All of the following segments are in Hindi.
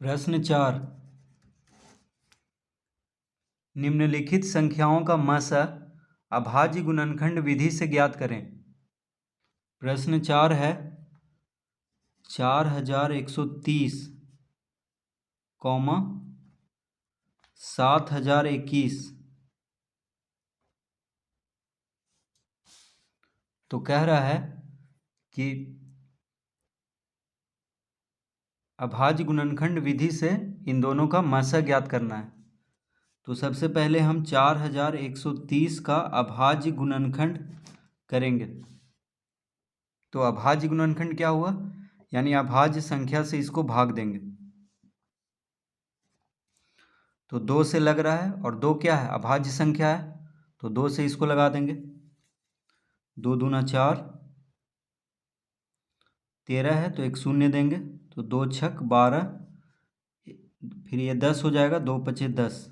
प्रश्न 4, निम्नलिखित संख्याओं का मसा अभाज्य गुणनखंड विधि से ज्ञात करें। प्रश्न 4 है 4130, 7021। तो कह रहा है कि अभाज्य गुणनखंड विधि से इन दोनों का मसा ज्ञात करना है। तो सबसे पहले हम 4130 का अभाज्य गुणनखंड करेंगे। तो अभाज्य गुणनखंड क्या हुआ, यानी अभाज्य संख्या से इसको भाग देंगे। तो 2 से लग रहा है और 2 क्या है, अभाज्य संख्या है, तो 2 से इसको लगा देंगे। 2 दूना 4, 13 है तो एक शून्य देंगे, तो 2 छक 12, फिर ये 10 हो जाएगा, 2 पचे 10।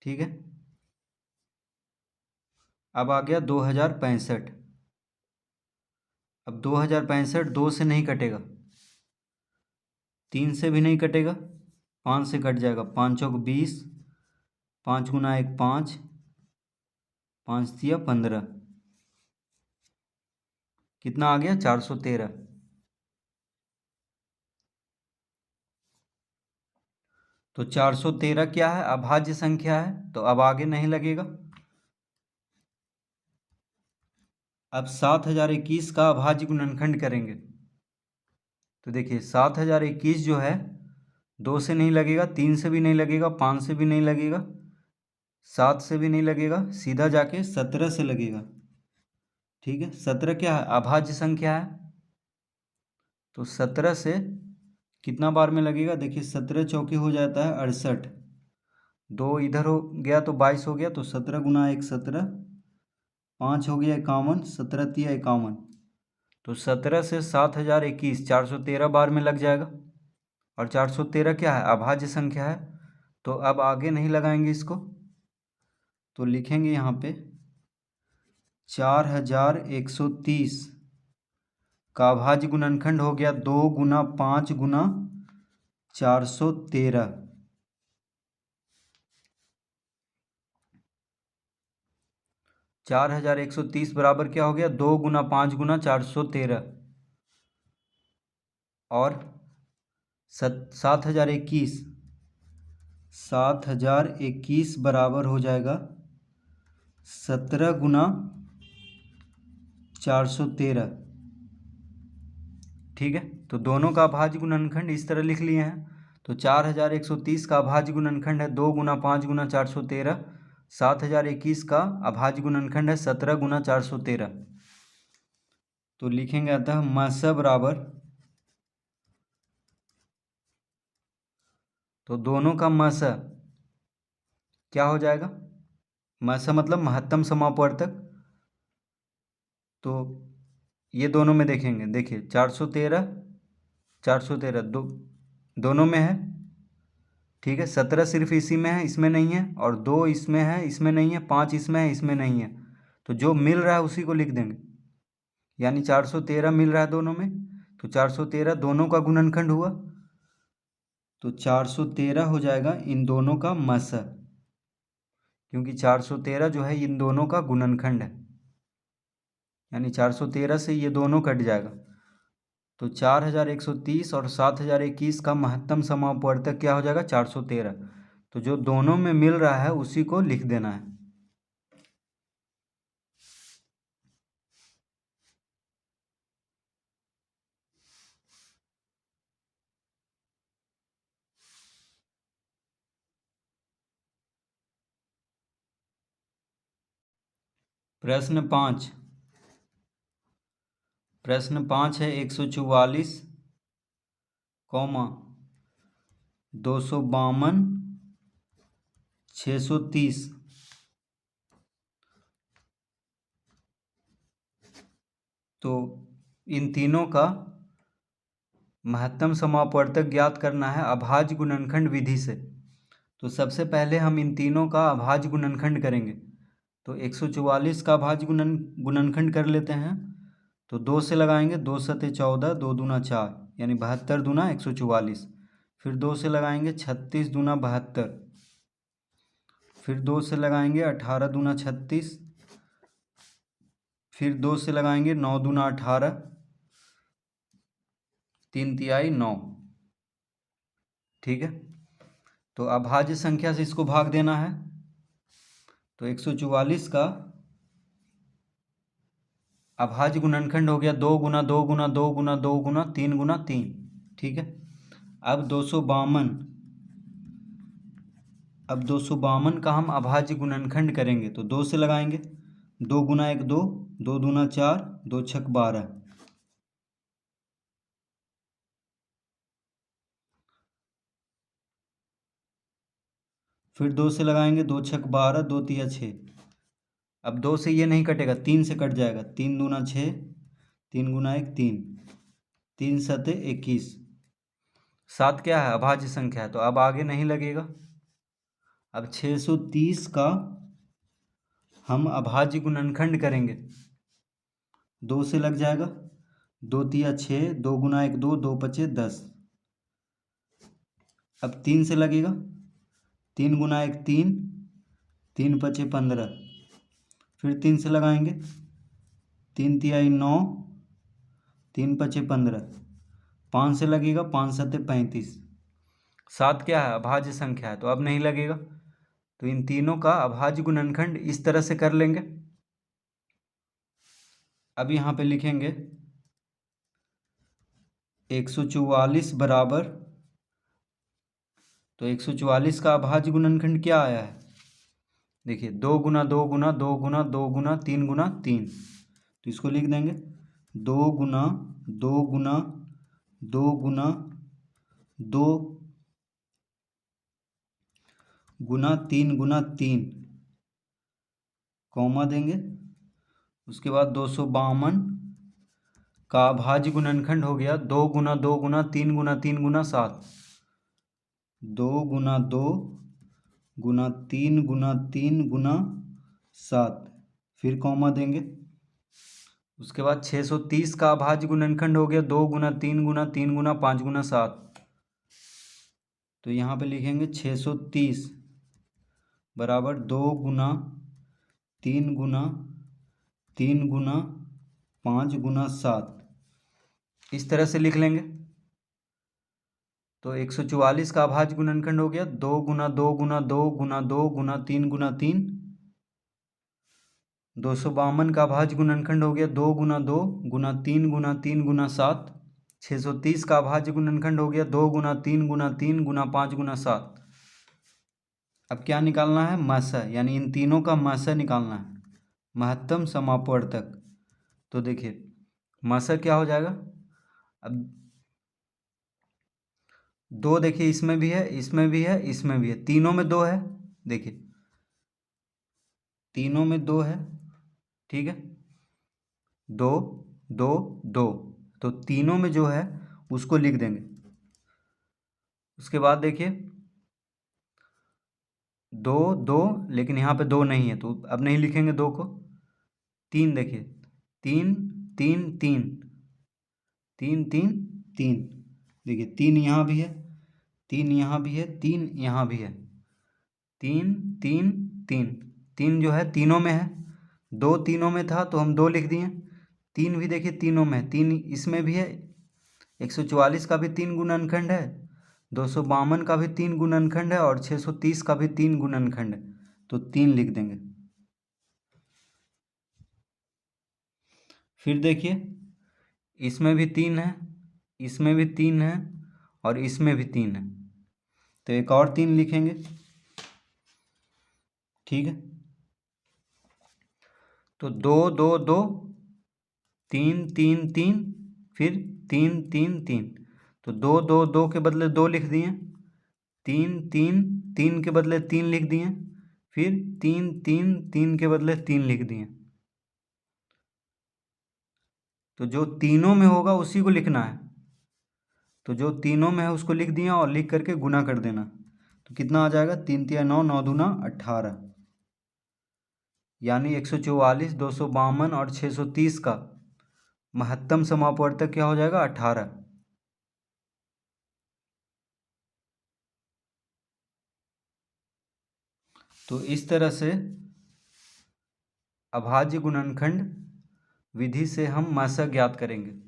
ठीक है। अब आ गया 2065। अब 2065 2 से नहीं कटेगा, 3 से भी नहीं कटेगा, 5 से कट जाएगा। 5 चौक 20, 5 गुना 1 5, 5 दिया 15, कितना आ गया 413। तो 413 क्या है, अभाज्य संख्या है, तो अब आगे नहीं लगेगा। अब 7021 का अभाज्य गुणनखंड करेंगे। तो देखिए 7021 जो है 2 से नहीं लगेगा, 3 से भी नहीं लगेगा, 5 से भी नहीं लगेगा, 7 से भी नहीं लगेगा, सीधा जाके 17 से लगेगा। ठीक है, 17 क्या है, अभाज्य संख्या है, तो 17 से कितना बार में लगेगा, देखिए 17 चौके हो जाता है 68, 2 इधर हो गया तो 22 हो गया, तो 17 गुना 1 17, 5 हो गया 51, 17 तिया 51, तो 17 से 7021 413 बार में लग जाएगा। और 413 क्या है, अभाज्य संख्या है, तो अब आगे नहीं लगाएंगे इसको, तो लिखेंगे यहाँ पे 4130 का अभाज्य गुणनखंड हो गया 2 गुना 5 गुना 413। चार 4130 बराबर क्या हो गया, 2 गुना 5 गुना 413, और 7021 बराबर हो जाएगा 17 गुना 413। ठीक है, तो दोनों का अभाज्य गुणनखंड इस तरह लिख लिए हैं। तो 4130 का अभाज्य गुणनखंड है 2 गुना 5 गुना 413, 7021 का अभाज्य गुणनखंड है 17 गुना 413। तो लिखेंगे अतः मसा बराबर, तो दोनों का मसा क्या हो जाएगा, मसा मतलब महत्तम समापवर्तक। तो ये दोनों में देखेंगे, देखिए 413 413 दोनों में है। ठीक है, 17 सिर्फ इसी में है, इसमें नहीं है, और 2 इसमें है, इसमें नहीं है, 5 इसमें है, इसमें नहीं है, तो जो मिल रहा है उसी को लिख देंगे। यानी 413 मिल रहा है दोनों में, तो 413 दोनों का गुणनखंड हुआ, तो 413 हो जाएगा इन दोनों का मसा, क्योंकि 413 जो है इन दोनों का गुणनखंड है, यानी 413 से ये दोनों कट जाएगा। तो 4130 और 7021 का महत्तम समापवर्तक क्या हो जाएगा, 413। तो जो दोनों में मिल रहा है उसी को लिख देना है। प्रश्न 5 है 144, 252 630। तो इन तीनों का महत्तम समापवर्तक ज्ञात करना है अभाज्य गुणनखंड विधि से। तो सबसे पहले हम इन तीनों का अभाज्य गुणनखंड करेंगे। तो 144 का अभाज्य गुणनखंड कर लेते हैं। तो 2 से लगाएंगे, 2 सते 14, 2 दूना 4, यानी 72 दूना 144। फिर 2 से लगाएंगे 36 दूना 72। फिर 2 से लगाएंगे 18 दूना 36। फिर 2 से लगाएंगे 9 दूना 18, 3 तिहाई 9। ठीक है, तो अभाज्य संख्या से इसको भाग देना है। तो 144 का अभाज्य गुणनखंड हो गया 2 गुना 2 गुना 2 गुना 2 गुना 3 गुना 3। ठीक है, अब 252 का हम अभाज्य गुणनखंड करेंगे तो 2 से लगाएंगे। 2 गुना 1 2, 2 दूना 4, 2 छक 12। फिर 2 से लगाएंगे, 2 छक 12, 2 तिया 6। अब 2 से ये नहीं कटेगा, 3 से कट जाएगा। 3 दूना 6, 3 गुना 1 3, 3 सते 21। 7 क्या है? अभाज्य संख्या है, तो अब आगे नहीं लगेगा। अब 630 का हम अभाज्य गुणनखंड करेंगे। 2 से लग जाएगा। 2 तिया 6, 2 गुना 1 2, 2 पचे 10। अब 3 से लगेगा। 3 गुना 1 3, 3 पचे 15। फिर 3 से लगाएंगे। 3 तिहाई 9, 3 पचे 15। 5 से लगेगा। 5 सते 35। 7 क्या है? अभाज्य संख्या है, तो अब नहीं लगेगा। तो इन तीनों का अभाज्य गुणनखंड इस तरह से कर लेंगे। अब यहाँ पे लिखेंगे 144 बराबर, तो 144 का अभाज्य गुणनखंड क्या आया है? देखिए 2 गुना 2 गुना 2 गुना 2 गुना 3 गुना 3। तो इसको लिख देंगे 2 गुना 2 गुना 2 गुना 2 गुना 3 गुना 3, कॉमा देंगे। उसके बाद 252 का अभाज्य गुणनखंड हो गया 2 गुना 2 गुना 3 गुना 3 गुना 7। 2 गुना 2 गुना 3 गुना 3 गुना 7, फिर कॉमा देंगे। उसके बाद 630 का अभाज्य गुणनखंड हो गया 2 गुना 3 गुना 3 गुना 5 गुना 7। तो यहाँ पे लिखेंगे 630 बराबर 2 गुना 3 गुना 3 गुना 5 गुना 7। इस तरह से लिख लेंगे। तो 144 का अभाज्य गुणनखंड हो गया 2 गुना 2 गुना 2 गुना 2 गुना 3 गुना 3। 252 का अभाज्य गुणनखंड हो गया 2 गुना 2 गुना 3 गुना 3 गुना 7। 630 का अभाज्य गुणनखंड हो गया 2 गुना 3 गुना 3 गुना 5 गुना 7। अब क्या निकालना है? मस, यानी इन तीनों का मस निकालना है, महत्तम समापवर्तक। तो देखिए मस क्या हो जाएगा? अब 2 देखिए इसमें भी है, इसमें भी है, इसमें भी है, तीनों में 2 है। देखिए तीनों में 2 है। ठीक है, 2 2 2, तो तीनों में जो है उसको लिख देंगे। उसके बाद देखिए 2 2, लेकिन यहाँ पे 2 नहीं है तो अब नहीं लिखेंगे 2 को। 3 देखिए 3 3 3 3 3 3, देखिए 3 यहाँ भी है, 3 यहाँ भी है, 3 यहाँ भी है। 3 3 3, 3 जो है तीनों में है। 2 तीनों में था तो हम 2 लिख दिए। 3 भी देखिए तीनों में है, 3 इसमें भी है। 144 का भी 3 गुणनखंड है, 252 का भी 3 गुणनखंड है और 630 का भी 3 गुणनखंड है, तो 3 लिख देंगे। फिर देखिए इसमें भी 3 है, इसमें भी 3 है और इसमें भी 3 है, तो एक और 3 लिखेंगे। ठीक है, तो 2 2 2, 3 3 3, फिर 3 3 3, तो 2 2 2 के बदले 2 लिख दिए। 3 3 3 के बदले 3 लिख दिए। फिर 3 3 3 के बदले 3 लिख दिए। तो जो तीनों में होगा उसी को लिखना है। तो जो तीनों में है उसको लिख दिया और लिख करके गुना कर देना। तो कितना आ जाएगा? 3 तिया 9, 9 दूना 18, यानी 144, 252 और 630 का महत्तम समापवर्तक क्या हो जाएगा? 18। तो इस तरह से अभाज्य गुणनखंड विधि से हम मासा ज्ञात करेंगे।